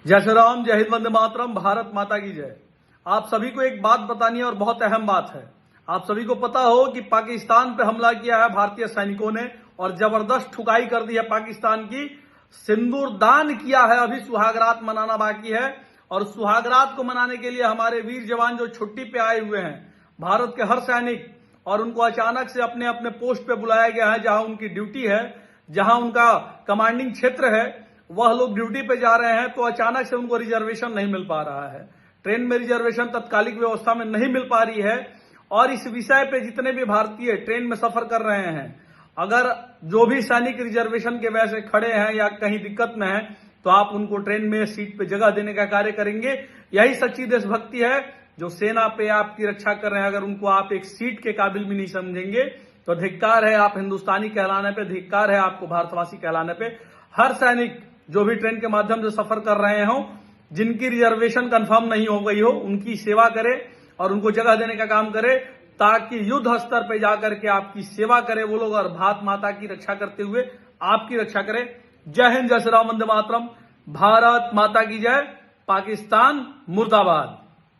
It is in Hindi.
जय श्री राम, जय हिंद, वंदे मातरम, भारत माता की जय। आप सभी को एक बात बतानी है और बहुत अहम बात है। आप सभी को पता हो कि पाकिस्तान पे हमला किया है भारतीय सैनिकों ने और जबरदस्त ठुकाई कर दी है पाकिस्तान की। सिंदूर दान किया है, अभी सुहागरात मनाना बाकी है और सुहागरात को मनाने के लिए हमारे वीर जवान जो छुट्टी पे आए हुए हैं, भारत के हर सैनिक, और उनको अचानक से अपने अपने पोस्ट पे बुलाया गया है जहां उनकी ड्यूटी है, जहां उनका कमांडिंग क्षेत्र है, वह लोग ड्यूटी पे जा रहे हैं। तो अचानक से उनको रिजर्वेशन नहीं मिल पा रहा है, ट्रेन में रिजर्वेशन तत्कालिक व्यवस्था में नहीं मिल पा रही है। और इस विषय पे जितने भी भारतीय ट्रेन में सफर कर रहे हैं, अगर जो भी सैनिक रिजर्वेशन के वजह से खड़े हैं या कहीं दिक्कत में है, तो आप उनको ट्रेन में सीट पे जगह देने का कार्य करेंगे। यही सच्ची देशभक्ति है जो सेना पे आपकी रक्षा कर रहे हैं। अगर उनको आप एक सीट के काबिल भी नहीं समझेंगे तो धिक्कार है, आप हिंदुस्तानी कहलाने पे, धिक्कार है आपको भारतवासी कहलाने पे। हर सैनिक जो भी ट्रेन के माध्यम से सफर कर रहे हो, जिनकी रिजर्वेशन कंफर्म नहीं हो गई हो, उनकी सेवा करे और उनको जगह देने का काम करे, ताकि युद्ध स्तर पे जाकर के आपकी सेवा करे वो लोग और भारत माता की रक्षा करते हुए आपकी रक्षा करे। जय हिंद, जय श्री राम, वंदे मातरम, भारत माता की जय, पाकिस्तान मुर्दाबाद।